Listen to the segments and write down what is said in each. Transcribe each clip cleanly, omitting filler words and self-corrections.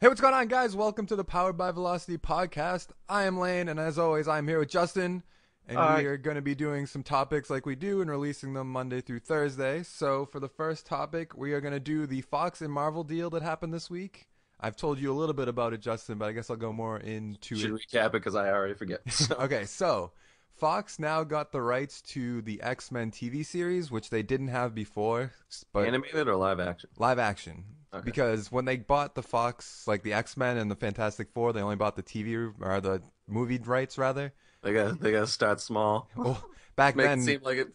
Hey, what's going on, guys? Welcome to the Powered by Velocity podcast. I am Lane, and as always, I'm here with Justin, and we Uh, are going to be doing some topics like we do and releasing them Monday through Thursday. So, for the first topic, we are going to do the Fox and Marvel deal that happened this week. I've told you a little bit about it, Justin, but I guess I'll go more into should it. recap it because I already forget. So, Okay, so Fox now got the rights to the X-Men TV series, which they didn't have before, but animated or live action? live action. Okay. Because when they bought the Fox, like the X-Men and the Fantastic Four, they only bought the TV or the movie rights rather. They gotta start small. Well, back then,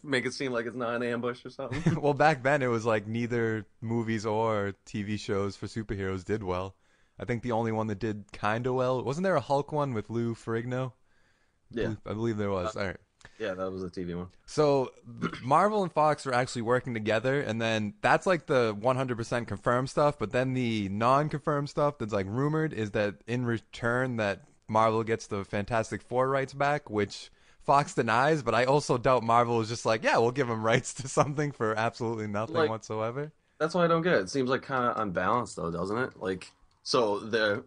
Make it seem like it's not an ambush or something. well, back then it was like neither movies or TV shows for superheroes did well. I think the only one that did kind of well, wasn't there a Hulk one with Lou Ferrigno? Yeah. I believe there Uh, was. All right. yeah, that was a TV one. So Marvel and Fox are actually working together, and then that's like the 100% confirmed stuff. But then the non-confirmed stuff that's like rumored is that in return that Marvel gets the Fantastic Four rights back, which Fox denies. But I also doubt Marvel is just like, yeah, we'll give them rights to something for absolutely nothing Like whatsoever. that's what I don't get. It seems like kind of unbalanced though, doesn't it? So they're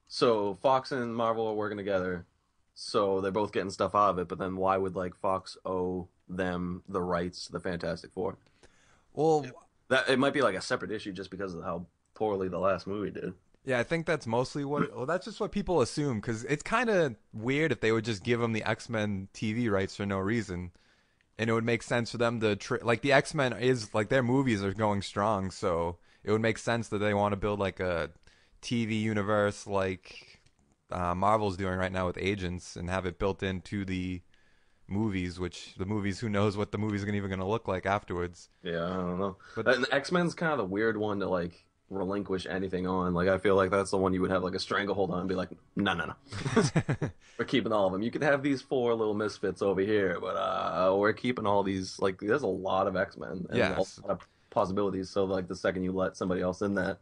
so Fox and Marvel are working together, so they're both getting stuff out of it. But then why would like Fox owe them the rights to the Fantastic Four? Well, That it might be like a separate issue just because of how poorly the last movie did. yeah, I think that's mostly what. Well, that's just what people assume because it's kind of weird if they would just give them the X-Men TV rights for no reason. And it would make sense for them to like the X-Men is like their movies are going strong, so it would make sense that they want to build like a TV universe like Marvel's doing right now with Agents and have it built into the movies, which the movies, who knows what the movies are even going to look like afterwards. Yeah, I don't know. But And X-Men's kind of the weird one to like relinquish anything on. Like I feel like that's the one you would have like a stranglehold on and be like, no, no, no. We're keeping all of them. You could have these four little misfits over here, but we're keeping all these. Like there's a lot of X-Men and a lot yes, of possibilities. So like the second you let somebody else in that,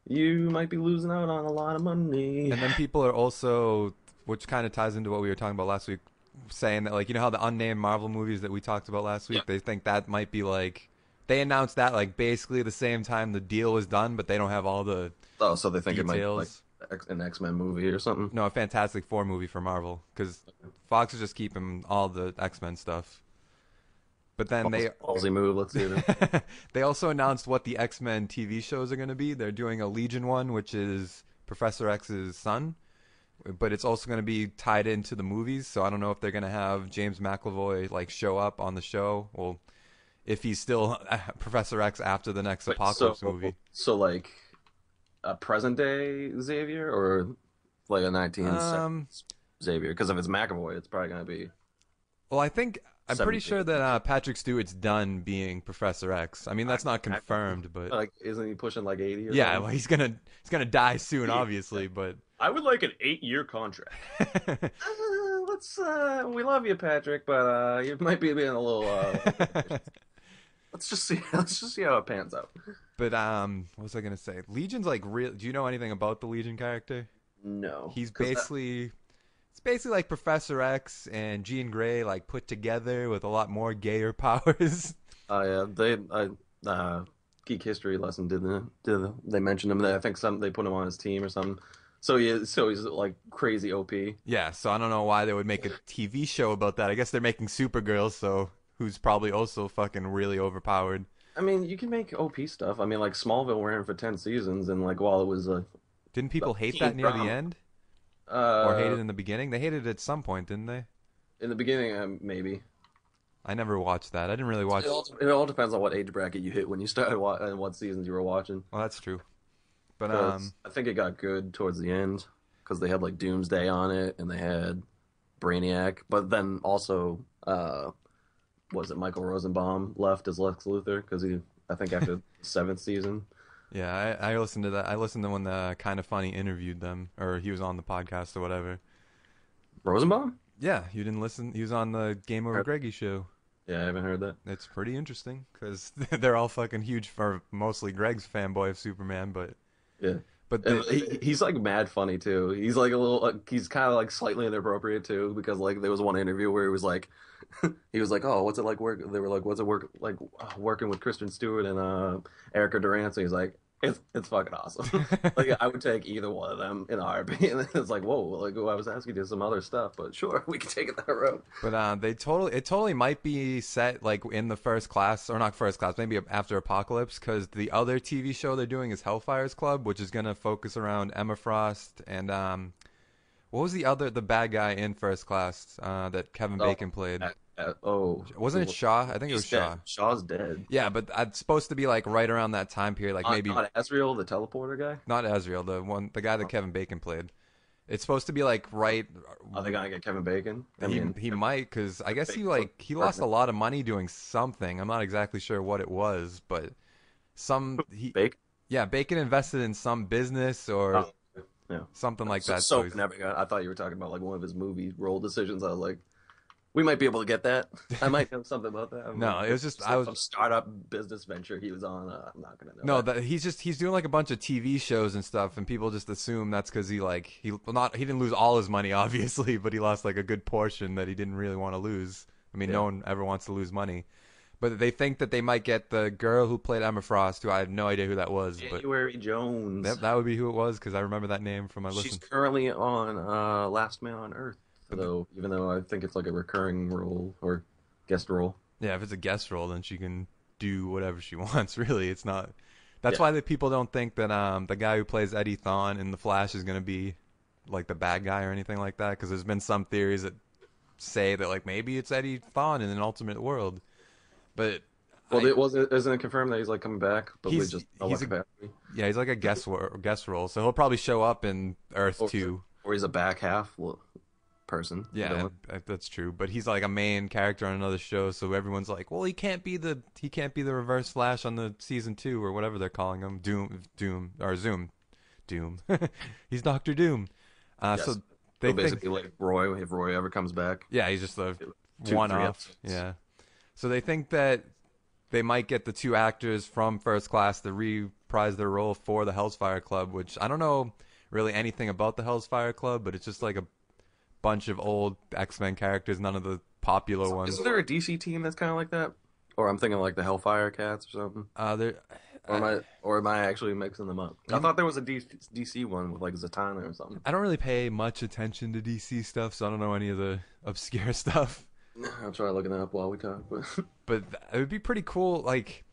you might be losing out on a lot of money. and then people are also, which kind of ties into what we were talking about last week, saying that like how the unnamed Marvel movies that we talked about last Yeah. week, they think that might be like they announced that like basically the same time the deal was done, but they don't have all the Oh, so they think it might be like details. An X-Men movie or something. No, a Fantastic Four movie for Marvel because Fox is just keeping all the X-Men stuff. But then Ballsy move. Let's see it. they also announced what the X-Men TV shows are going to be. They're doing a Legion one, which is Professor X's son, but it's also going to be tied into the movies. So I don't know if they're going to have James McAvoy like show up on the show. Well, if he's still Professor X after the next Wait, Apocalypse movie. so like a present day Xavier or like a Um, 1970s Xavier? Because if it's McAvoy, it's probably gonna be well, I'm pretty 70s. sure that Patrick Stewart's done being Professor X. I mean, that's not confirmed, but like, isn't he pushing like 80 or yeah, something? well, he's gonna die soon, obviously, but. I would like an 8-year contract. Let's we love you, Patrick, but you might be being a little let's just see let's just see how it pans out. But what was I gonna say? Legion's like real. Do you know anything about the Legion character? No, He's because basically it's basically like Professor X and Jean Grey like put together with a lot more gayer powers. yeah, Geek History lesson they mentioned him. I think they put him on his team or something. So he's like crazy OP. Yeah, so I don't know why they would make a TV show about that. I guess they're making Supergirl, so who's probably also fucking really overpowered. I mean, you can make OP stuff. I mean, like Smallville ran for 10 seasons, and like while it was Didn't a people hate teen that near the drama, end, or hate uh, it in the beginning? They hated it at some point, didn't they? in the beginning, maybe. I never watched that. I didn't really watch. It all depends on what age bracket you hit when you started and what seasons you were watching. Well, that's true. But 'Cause I think it got good towards the end because they had like Doomsday on it and they had Brainiac, but then also was it Michael Rosenbaum left as Lex Luthor because I think after the seventh season. yeah, I listened to that. I listened to when the Kind of Funny interviewed them, or he was on the podcast or whatever. Rosenbaum? Yeah, you didn't listen. He was on the Game Over Heard- Greggy show. Yeah, I haven't heard that. It's pretty interesting because they're all fucking huge for mostly Greg's fanboy of Superman, Yeah. but And he's like mad funny too. He's like a little, he's kind of like slightly inappropriate too because like there was one interview where he was like, oh, what's it like work? They were like, what's it work like working with Kristen Stewart and Erica Durant? So he's like, It's fucking awesome. Like I would take either one of them in a heartbeat. And it's like, whoa, like I was asking you some other stuff, but sure, we can take it that route. But it totally might be set like in the first class or not first class, maybe after Apocalypse, because the other TV show they're doing is Hellfire's Club, which is gonna focus around Emma Frost and what was the bad guy in First Class that Kevin Oh, Bacon played? Wasn't it who- Shaw? I think it was he's dead. Shaw. Shaw's dead. Yeah, but it's supposed to be like right around that time period, like maybe Not Ezreal, the teleporter guy. not Ezreal, the guy that Oh, Kevin Bacon played. It's supposed to be like right. are they gonna get Kevin Bacon? I mean, He might because I guess Bacon he lost a lot of money doing something. I'm not exactly sure what it was, but some he Bacon. yeah Bacon invested in some business or Oh, yeah. something like that. So So he's, never got. I thought you were talking about like one of his movie role decisions. I was like, we might be able to get that. I might know something about that. I'm no, like, it was just I some was startup business venture he was on. I'm not gonna know no that. that he's doing like a bunch of TV shows and stuff, and people just assume that's because he didn't lose all his money obviously, but he lost like a good portion that he didn't really want to lose. I mean, Yeah. no one ever wants to lose money. But they think that they might get the girl who played Emma Frost, who I have no idea who that was, but January Jones. that would be who it was because I remember that name from my She's listen. currently on Last Man on Earth, But though. Even though I think it's like a recurring role or guest role. yeah, if it's a guest role, then she can do whatever she wants. Really, it's not. That's Yeah. why the people don't think that the guy who plays Eddie Thawne in The Flash is gonna be like the bad guy or anything like that. Because there's been some theories that say that like maybe it's Eddie Thawne in an alternate world, but Well, I isn't it confirmed that he's like coming back, but we just no he's a capacity, yeah he's like a guest role, so he'll probably show up in Earth or, 2. or he's a back half person. Yeah, villain. that's true. But he's like a main character on another show, so everyone's like, "Well, he can't be the Reverse Flash on the season 2 or whatever they're calling him, Doom or Zoom, Doom. He's Doctor Doom." So Yes. they So think, basically, like Roy, if Roy ever comes back, yeah, he's just a two, one three off. episodes. Yeah. So they think that they might get the two actors from First Class to reprise their role for the Hellfire Club, which I don't know really anything about the Hellfire Club, but it's just like a bunch of old X-Men characters, none of the popular ones. Isn't there a DC team that's kind of like that? Or I'm thinking like the Hellfire Cats or something. There, Or am I actually mixing them up? I thought there was a DC one with like Zatanna or something. I don't really pay much attention to DC stuff, so I don't know any of the obscure stuff. I'll try looking it up while we talk. But But it would be pretty cool. Like,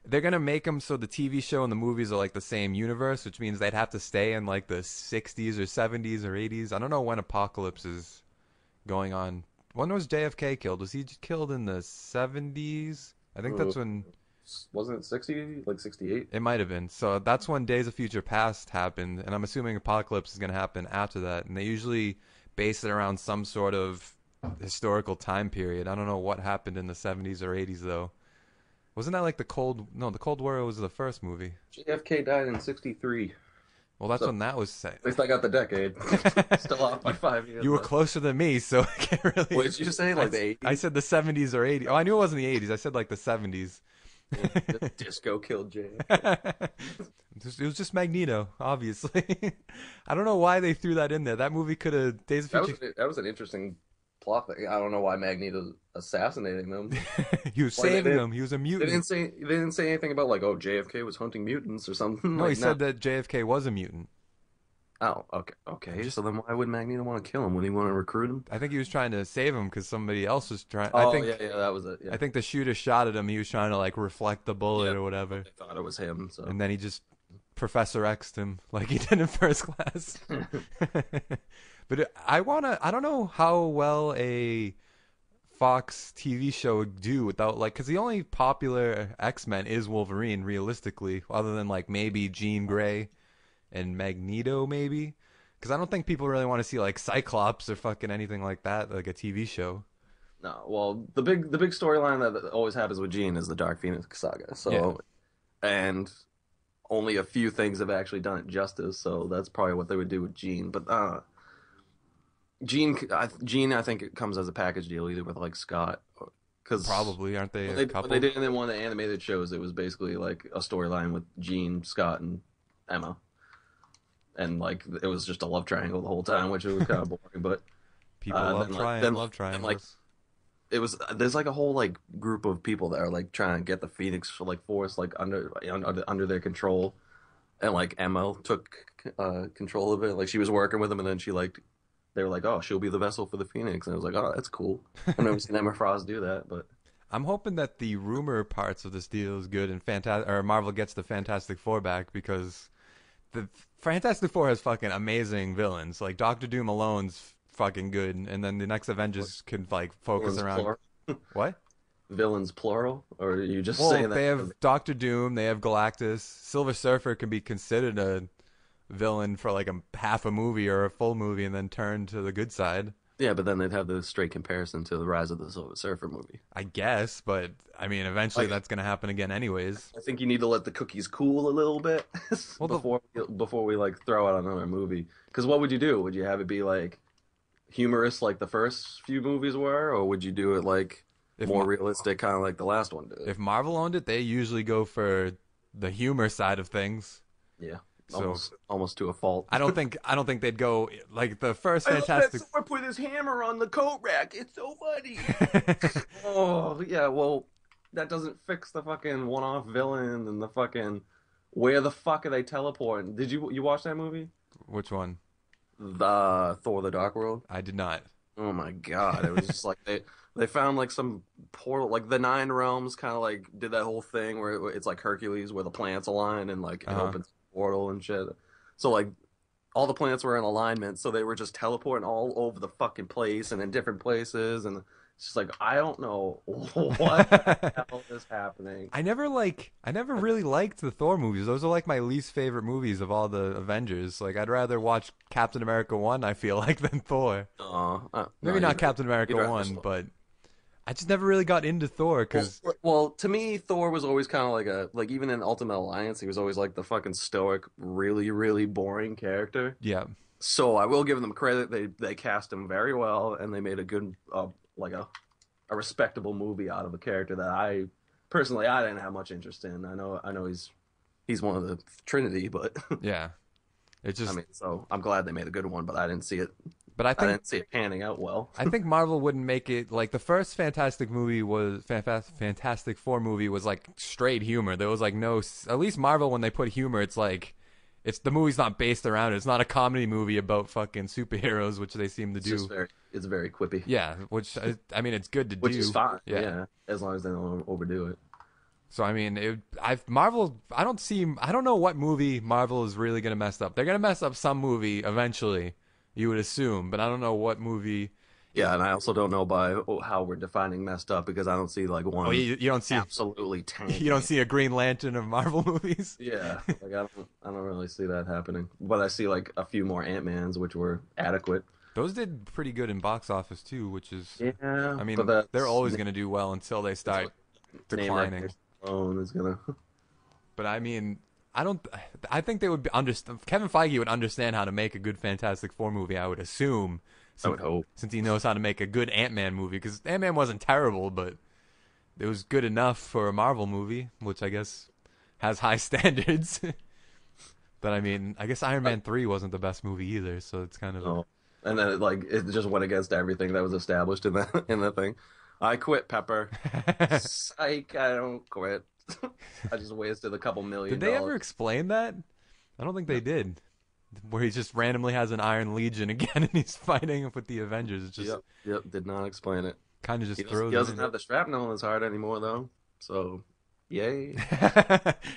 they're gonna make them so the TV show and the movies are like the same universe, which means they'd have to stay in like the 60s or 70s or 80s. I don't know when Apocalypse is going on. When was JFK killed? Was he killed in the 70s? I think that's when wasn't it 60, like 68? it might have been. So that's when Days of Future Past happened, and I'm assuming Apocalypse is gonna happen after that. And they usually base it around some sort of historical time period. I don't know what happened in the 70s or 80s though. Wasn't that like the Cold? No, the Cold War was the first movie. JFK died in 63. Well, that's So when that was set. at least I got the decade. Still off by 5 years. You were but- closer than me, so I can't really. What did you say? Like the 80s? I said the 70s or 80s. Oh, I knew it wasn't the 80s. I said like the 70s. Disco killed Jay. It was just Magneto, obviously. I don't know why they threw that in there. That movie could have Days of Future. That was an interesting plot thing. I don't know why Magneto's assassinating them. He was Why they saving didn't- them. He was a They mutant. didn't say anything about like, oh, JFK was hunting mutants or something. No, like, he said that JFK was a mutant. Oh, okay. So then why would Magneto want to kill him? Would he want to recruit him? I think he was trying to save him because somebody else was trying. Oh, I think yeah, that was it. Yeah. I think the shooter shot at him. He was trying to like reflect the bullet Yeah. or whatever, They thought it was him. So and then he just Professor X'd him like he did in First Class. But I don't know how well a Fox TV show would do without like, because the only popular X-Men is Wolverine, realistically, other than like maybe Jean Grey and Magneto, maybe. Because I don't think people really want to see like Cyclops or fucking anything like that, like a TV show. no, well, the big storyline that always happens with Jean is the Dark Phoenix saga. So, Yeah. and only a few things have actually done it justice. So that's probably what they would do with Jean. But Jean, I think it comes as a package deal either with like Scott, because Probably, aren't they when a they, couple? when they did it in one of the animated shows, it was basically like a storyline with Jean, Scott, and Emma, and like it was just a love triangle the whole time, which was kind of boring. But People love then, trying, then, love then, triangles. like it was there's like a whole like group of people that are like trying to get the Phoenix like force like under their control, and like Emma took control of it. Like she was working with him, and then they were like, "Oh, she'll be the vessel for the Phoenix," and I was like, "Oh, that's cool." I've never seen Emma Frost do that, but I'm hoping that the rumor parts of this deal is good and fantastic, or Marvel gets the Fantastic Four back because the Fantastic Four has fucking amazing villains. Like Doctor Doom alone's fucking good, and then the next Avengers could like focus villains around plural, what? villains plural, or are you just Well, saying that? they have Doctor Doom, they have Galactus. Silver Surfer can be considered a villain for like a half a movie or a full movie, and then turn to the good side. Yeah, but then they'd have the straight comparison to the Rise of the Silver Surfer movie. I guess, but I mean, eventually Like, that's gonna happen again, anyways. I think you need to let the cookies cool a little bit Well, the before we like throw out another movie. Because what would you do? Would you have it be like humorous like the first few movies were, or would you do it like if more realistic, kind of like the last one did? if Marvel owned it, they usually go for the humor side of things. Yeah, So almost to a fault. I don't think they'd go like the first I love that Fantastic. Thor put his hammer on the coat rack. It's so funny. Oh yeah, well that doesn't fix the fucking one-off villain and the fucking where the fuck are they teleporting? Did you watch that movie? Which one? The Thor: The Dark World. I did not. Oh my God. It was just like they found like some portal, like the Nine Realms kind of like did that whole thing where it's like Hercules where the planets align and like it Uh-huh. opens a portal and shit. So like all the planets were in alignment, so they were just teleporting all over the fucking place and in different places and it's just like I don't know what the hell is happening. I never really liked the Thor movies. Those are like my least favorite movies of all the Avengers. Like I'd rather watch Captain America 1, I feel like, than Thor. No, Maybe not Captain you'd America rather 1, but I just never really got into Thor cuz well, to me, Thor was always kind of like even in Ultimate Alliance, he was always like the fucking stoic, really, really boring character. yeah. So I will give them credit; they cast him very well, and they made a good, like a respectable movie out of a character that I personally I didn't have much interest in. I know he's one of the Trinity, but Yeah. It I just mean, so I'm glad they made a good one, but I didn't see it. but I I think didn't see it panning out well. I think Marvel wouldn't make it like the first Fantastic Four movie was like straight humor. There was like no at least Marvel when they put humor, it's like it's the movie's not based around it. It's not a comedy movie about fucking superheroes, which they seem to do. It's very quippy, Yeah, which I mean it's good to which do. is fine. Yeah. Yeah, as long as they don't overdo it. So I mean, I've Marvel. I don't know what movie Marvel is really gonna mess up. They're gonna mess up some movie eventually, you would assume, but I don't know what movie. Yeah, and I also don't know by how we're defining messed up because I don't see like Oh, one you don't see absolutely you don't tanking. see a Green Lantern of Marvel movies. Yeah, like I don't really see that happening. But I see like a few more Ant-Mans which were adequate. Those did pretty good in box office too, which is, Yeah, I but mean, they're that's always gonna do well until they that's start what name declining. recognition alone is gonna. But I mean, I don't. I think they would understand. Kevin Feige would understand how to make a good Fantastic Four movie. I would assume, I since would hope. since he knows how to make a good Ant-Man movie. Because Ant-Man wasn't terrible, but it was good enough for a Marvel movie, which I guess has high standards. But I mean, I guess Iron Uh, Man 3 wasn't the best movie either, so it's kind of a. no. And then it just went against everything that was established in that in the thing. I quit, Pepper. Psych, I don't quit. I just wasted a couple Did million they ever dollars. explain that? I don't think No. they did. Where he just randomly has an Iron Legion again and he's fighting with the Avengers. It's just Yep, did not explain it. kind of just throws He it doesn't in. have the shrapnel in his heart anymore, though. So, yay.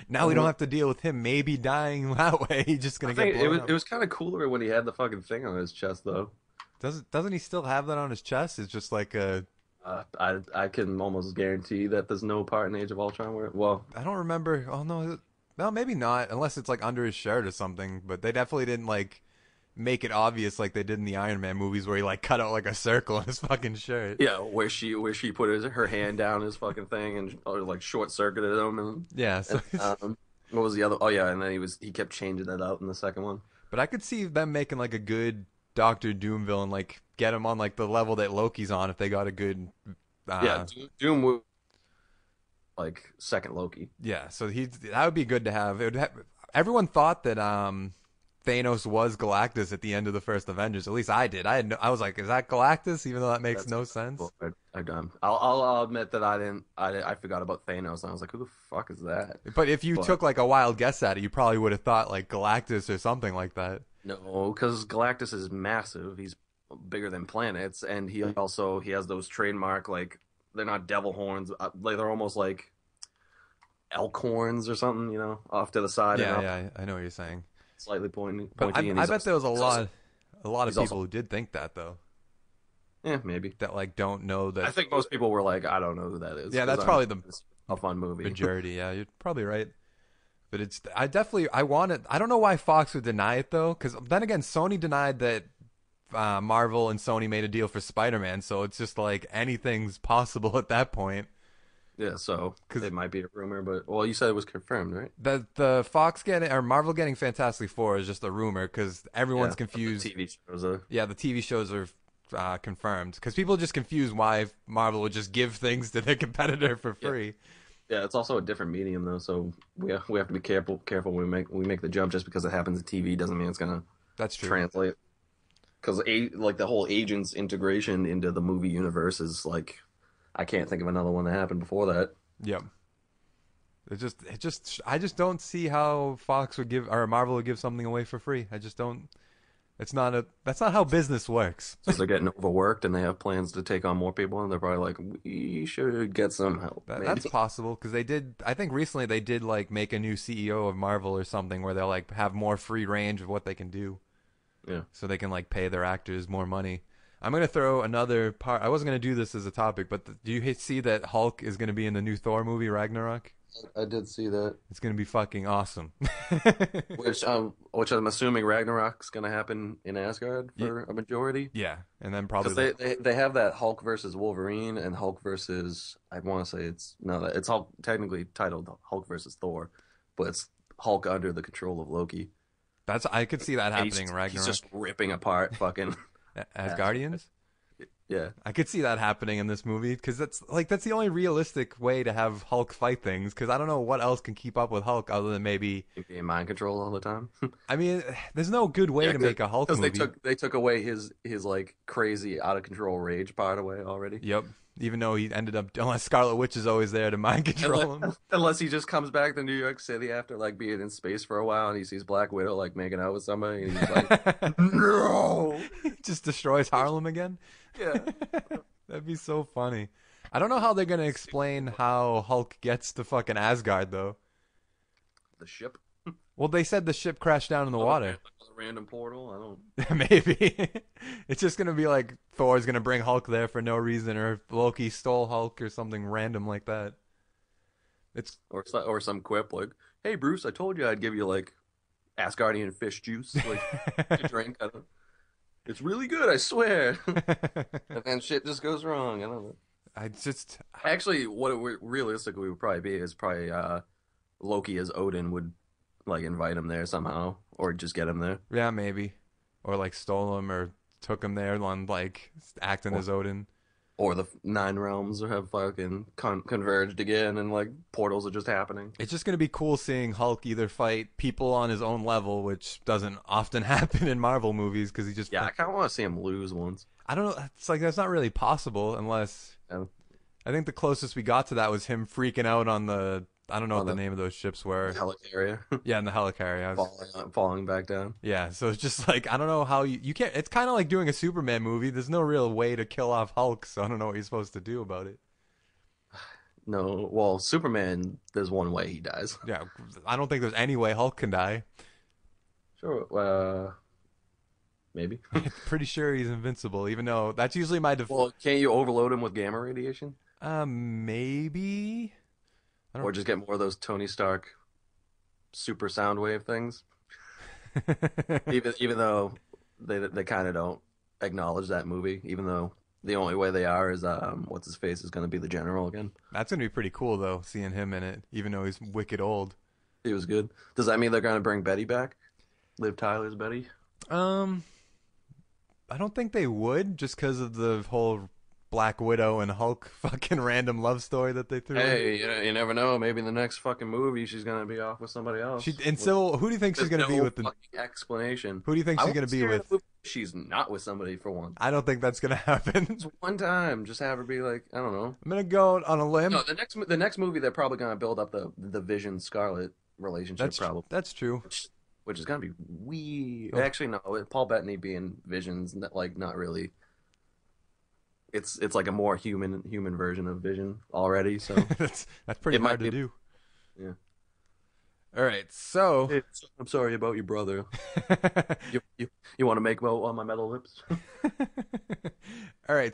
Now we don't have to deal with him maybe dying that way. He's just I gonna get think blown it up. was kind of cooler when he had the fucking thing on his chest, though. Doesn't he still have that on his chest? It's just like a. I can almost guarantee that there's no part in Age of Ultron where well, I don't remember. Oh no, no, maybe not. Unless it's like under his shirt or something. But they definitely didn't like make it obvious like they did in the Iron Man movies where he like cut out like a circle on his fucking shirt. yeah, where she put her hand down his fucking thing and or, like short circuited him Yeah. and So, what was the other? Oh yeah, and then he kept changing that out in the second one. but I could see them making like a good Doctor Doom villain, like get him on like the level that Loki's on if they got a good. Yeah, Uh, Doom was like second Loki. yeah. So that would be good to have. Everyone thought that Thanos was Galactus at the end of the first Avengers. At least I did. I was like, is that Galactus? Even though that makes That's no sense. cool. I done. I'll admit that I didn't. I forgot about Thanos. And I was like, who the fuck is that? But if you But took like a wild guess at it, you probably would have thought like Galactus or something like that. no, because Galactus is massive. He's bigger than planets, and he has those trademark like they're not devil horns. Like they're almost like elk horns or something. Off to the side and Yeah, up, yeah, I know what you're saying. slightly pointy. But Pointy. And I he's bet also, there was he's also a lot of he's people also who did think that though. yeah, maybe. That like don't know I that. think most people were like, I don't know who that is. Yeah, 'Cause that's probably the it's a fun movie. majority. Yeah, you're probably right. But I want it. I don't know why Fox would deny it though, because then again, Sony denied that Marvel and Sony made a deal for Spider-Man, so it's just like anything's possible at that point. Yeah, so 'Cause it might be a rumor, but well, you said it was confirmed, right? the Fox getting or Marvel getting Fantastic Four is just a rumor because everyone's Yeah, confused. the TV shows. Yeah, the TV shows are confirmed because people are just confused why Marvel would just give things to their competitor for free. Yeah, it's also a different medium though, so we have to be careful when we make the jump. Just because it happens in TV doesn't mean it's gonna That's true. translate. Because like the whole agents integration into the movie universe is like, I can't think of another one that happened before that. Yep. I just don't see how Fox would give or Marvel would give something away for free. I just don't. That's not how business works. So they're getting overworked and they have plans to take on more people, and they're probably like, we should get some help. That's possible because they did. I think recently they did like make a new CEO of Marvel or something where they'll like have more free range of what they can do. Yeah. So they can like pay their actors more money. I'm gonna throw another part. I wasn't gonna do this as a topic, but do you see that Hulk is gonna be in the new Thor movie Ragnarok? I did see that. It's gonna be fucking awesome. Which I'm assuming Ragnarok's gonna happen in Asgard for a majority. Yeah, and then probably Because they have that Hulk versus Wolverine and Hulk versus, I want to say it's Hulk, technically titled Hulk versus Thor, but it's Hulk under the control of Loki. I could see that And happening in Ragnarok. He's just ripping apart fucking Asgardians. yeah. I could see that happening in this movie because that's the only realistic way to have Hulk fight things. Because I don't know what else can keep up with Hulk other than maybe Being mind control all the time. I mean, there's no good way to make a Hulk movie. Because they took away his like crazy out of control rage part away already. Yep. Even though he ended up, unless Scarlet Witch is always there to mind control him. Unless he just comes back to New York City after like being in space for a while and he sees Black Widow like making out with somebody and he's like, no, Just destroys Harlem again. yeah. That'd be so funny. I don't know how they're gonna explain how Hulk gets to fucking Asgard though. The ship. Well, they said the ship crashed down in the water. A random portal. I don't. Maybe it's just gonna be like Thor's gonna bring Hulk there for no reason, or Loki stole Hulk or something random like that. It's Or some quip like, "Hey Bruce, I told you I'd give you like Asgardian fish juice like to drink. It's really good, I swear." And then shit just goes wrong. I don't know. I just Actually, what it realistically would probably be is probably Loki as Odin would like invite him there somehow, or just get him there. yeah maybe, or like stole him or took him there on like acting as Odin. Or the nine realms have fucking converged again, and like portals are just happening. It's just gonna be cool seeing Hulk either fight people on his own level, which doesn't often happen in Marvel movies because he just Yeah, I kind of want to see him lose once. I don't know. It's like that's not really possible unless Yeah. I think the closest we got to that was him freaking out on the I don't know On what the the- name of those ships were. Helicarrier Yeah, in the helicarrier. falling back down. Yeah, so it's just like I don't know how you can't. It's kind of like doing a Superman movie. There's no real way to kill off Hulk, so I don't know what you're supposed to do about it. No, well, Superman. There's one way he dies. Yeah, I don't think there's any way Hulk can die. Sure. Maybe. Pretty sure he's invincible, even though that's usually my Well, can't you overload him with gamma radiation, maybe. I don't or just get more of those Tony Stark super sound wave things? Even though they kind of don't acknowledge that movie, even though the only way they are is what's his face is going to be the general again. That's gonna be pretty cool though, seeing him in it, even though he's wicked old. He was good. Does that mean they're going to bring Betty back? Liv Tyler's Betty? I don't think they would, just because of the whole Black Widow and Hulk fucking random love story that they threw in. Hey, you never know. Maybe in the next fucking movie, she's gonna be off with somebody She else. in Civil. Who do you think she's There's gonna be no with? fucking explanation. Who do you think I she's want gonna to see be her in a with? movie. She's not with somebody for once. I don't think that's gonna happen. Just one time, just have her be like, I don't know. I'm gonna go on a limb. No, the next movie they're probably gonna build up the Vision Scarlet relationship, probably, That's true. which is gonna be weird. Oh. Actually, no, Paul Bettany being Vision's not really. It's like a more human version of Vision already, so That's pretty it might hard to be. do. Yeah. All right, so Hey, I'm sorry about your brother. You want to make on my metal lips? all right,